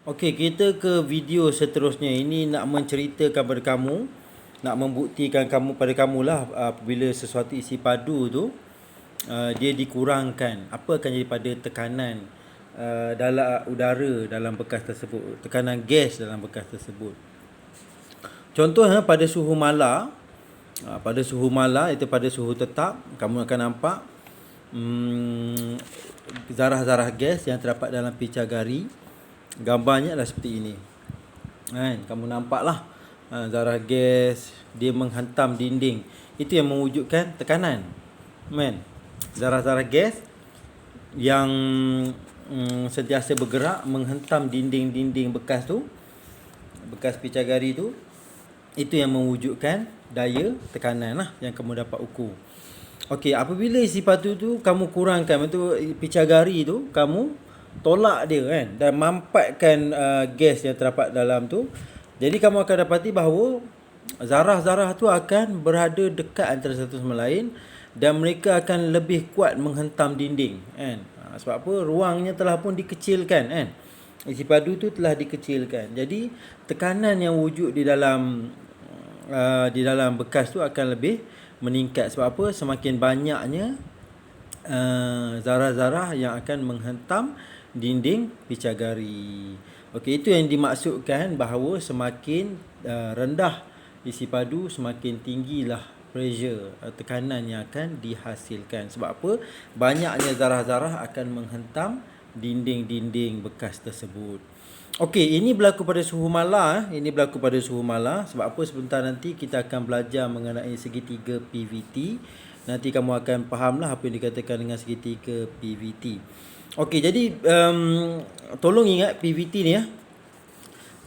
Okey, kita ke video seterusnya. Ini nak menceritakan kepada kamu, nak membuktikan pada kamulah apabila sesuatu isi padu tu dia dikurangkan, apa akan jadi pada tekanan dalam udara dalam bekas tersebut, tekanan gas dalam bekas tersebut. Contohnya pada suhu malar, itu pada suhu tetap, kamu akan nampak zarah-zarah gas yang terdapat dalam picagari. Gambarnya adalah seperti ini. Kan, kamu nampaklah zarah gas dia menghantam dinding. Itu yang mewujudkan tekanan. Men, zarah-zarah gas yang sentiasa bergerak menghentam dinding-dinding bekas tu, bekas picagari tu, itu yang mewujudkan daya tekanan lah yang kamu dapat ukur. Okey, apabila isi padu tu kamu kurangkan, itu picagari tu kamu tolak dia kan, dan mampatkan gas yang terdapat dalam tu. Jadi kamu akan dapati bahawa zarah-zarah tu akan berada dekat antara satu sama lain, dan mereka akan lebih kuat menghentam dinding kan. Sebab apa? Ruangnya telah pun dikecilkan kan. Isi padu tu telah dikecilkan. Jadi tekanan yang wujud di dalam bekas tu akan lebih meningkat. Sebab apa? Semakin banyaknya zarah-zarah yang akan menghentam dinding picagari. Okey, itu yang dimaksudkan bahawa semakin rendah isi padu, semakin tinggilah pressure, tekanan yang akan dihasilkan. Sebab apa? Banyaknya zarah-zarah akan menghentam dinding-dinding bekas tersebut. Okey, ini berlaku pada suhu malar. Sebab apa? Sebentar nanti kita akan belajar mengenai segitiga PVT. Nanti kamu akan fahamlah apa yang dikatakan dengan segitiga PVT. Okey, jadi tolong ingat PVT ni ya.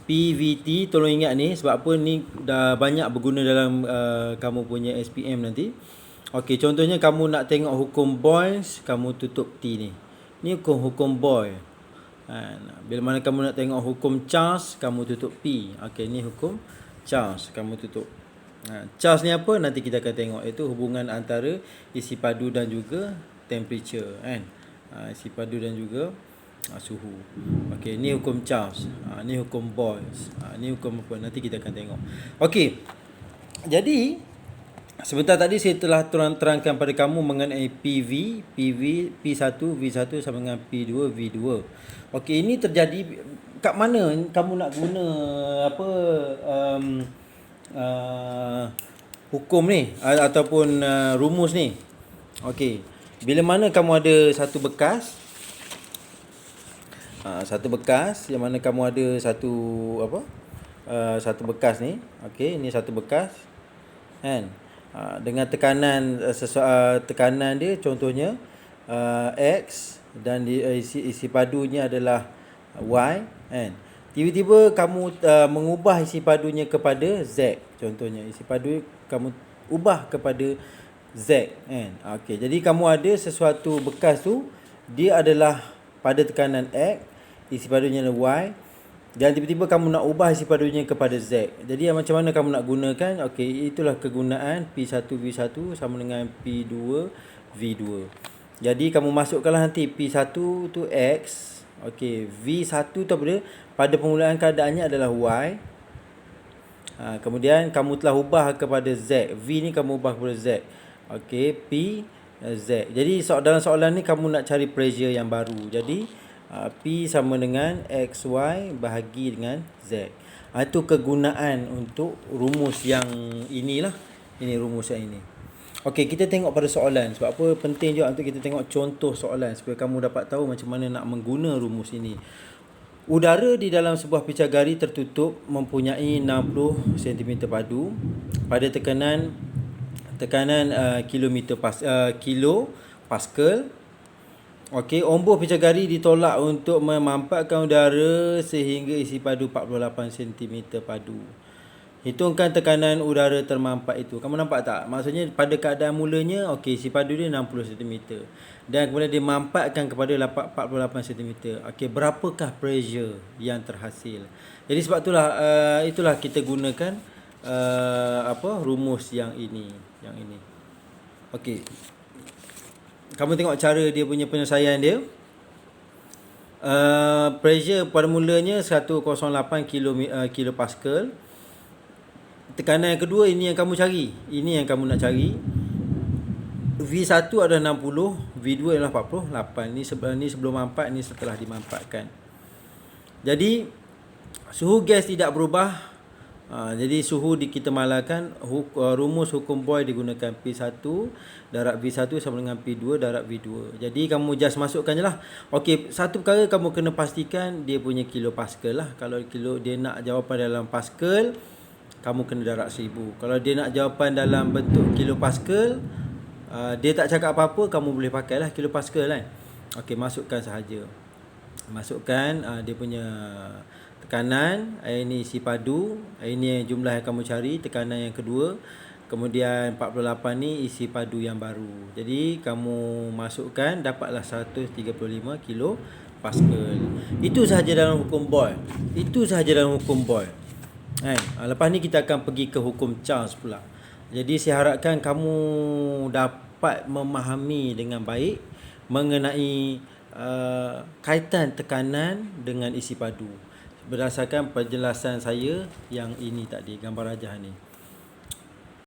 PVT tolong ingat ni, sebab apa ni dah banyak berguna dalam kamu punya SPM nanti. Okey, contohnya kamu nak tengok hukum Boyles, kamu tutup T ni. Ni hukum Boyle. Bila mana kamu nak tengok hukum Charles, kamu tutup P. Okey, ni hukum Charles, kamu tutup. Charles ni apa? Nanti kita akan tengok, iaitu hubungan antara isi padu dan juga temperature kan. Isi padu dan juga suhu. Okey, ni hukum Charles. Ni hukum Boyles. Ni hukum apa? Nanti kita akan tengok. Okey. Jadi sebentar tadi saya telah terangkan pada kamu mengenai PV, P1, V1 sama dengan P2, V2. Okey, ini terjadi kat mana kamu nak guna apa hukum ni ataupun rumus ni. Okey, bila mana kamu ada satu bekas, yang mana kamu ada satu bekas ni. Okey, ini satu bekas kan, dengan tekanan tekanan dia contohnya X, dan isi padunya adalah Y kan. Tiba-tiba kamu mengubah isi padunya kepada Z. Contohnya isi padu kamu ubah kepada Z kan. Okey, jadi kamu ada sesuatu bekas tu, dia adalah pada tekanan X, isi padunya adalah Y, dan tiba-tiba kamu nak ubah isi padunya kepada Z. Jadi macam mana kamu nak gunakan? Okey, itulah kegunaan P1 V1 sama dengan P2 V2. Jadi kamu masukkanlah nanti P1 tu X. Okey, V1 tu apa dia? Pada permulaan keadaannya adalah Y. Kemudian kamu telah ubah kepada Z. V ni kamu ubah kepada Z. Okey, P Z. Jadi dalam soalan ni kamu nak cari pressure yang baru. Jadi P sama dengan XY bahagi dengan Z. Itu kegunaan untuk rumus yang inilah. Ini rumus yang ini. Okey, kita tengok pada soalan. Sebab apa penting juga untuk kita tengok contoh soalan supaya kamu dapat tahu macam mana nak mengguna rumus ini. Udara di dalam sebuah picagari tertutup mempunyai 60 cm padu pada tekanan kilo pascal. Okey, ombor picagari ditolak untuk memampatkan udara sehingga isi padu 48 cm padu. Hitungkan tekanan udara termampat itu. Kamu nampak tak? Maksudnya pada keadaan mulanya, okey, isi padu dia 60 cm. Dan kemudian dia mampatkan kepada 48 cm. Okey, berapakah pressure yang terhasil? Jadi sebab itulah kita gunakan rumus yang ini. Okey. Kamu tengok cara dia punya penyelesaian dia. Pressure pada mulanya 108 kilopascal. Tekanan yang kedua, ini yang kamu cari. Ini yang kamu nak cari. V1 adalah 60, V2 adalah 48. Ni sebelum mampat, ni setelah dimampatkan. Jadi suhu gas tidak berubah. Jadi suhu kita malakan, rumus hukum Boyle digunakan P1 darab V1 sama dengan P2 darab V2. Jadi kamu just masukkan je lah. Okey, satu perkara kamu kena pastikan dia punya kilopascal lah. Kalau dia nak jawapan dalam pascal, kamu kena darab 1000. Kalau dia nak jawapan dalam bentuk kilopascal, dia tak cakap apa-apa, kamu boleh pakai lah kilopascal kan. Okey, masukkan sahaja. Masukkan dia punya tekanan, ini isi padu, ini yang jumlah yang kamu cari, tekanan yang kedua. Kemudian 48 ni isi padu yang baru. Jadi kamu masukkan, dapatlah 135 kilo pascal. Itu sahaja dalam hukum Boyle. Itu sahaja dalam hukum Boyle. Lepas ni kita akan pergi ke hukum Charles pula. Jadi saya harapkan kamu dapat memahami dengan baik mengenai kaitan tekanan dengan isi padu berdasarkan penjelasan saya yang ini tadi, gambar rajah ni.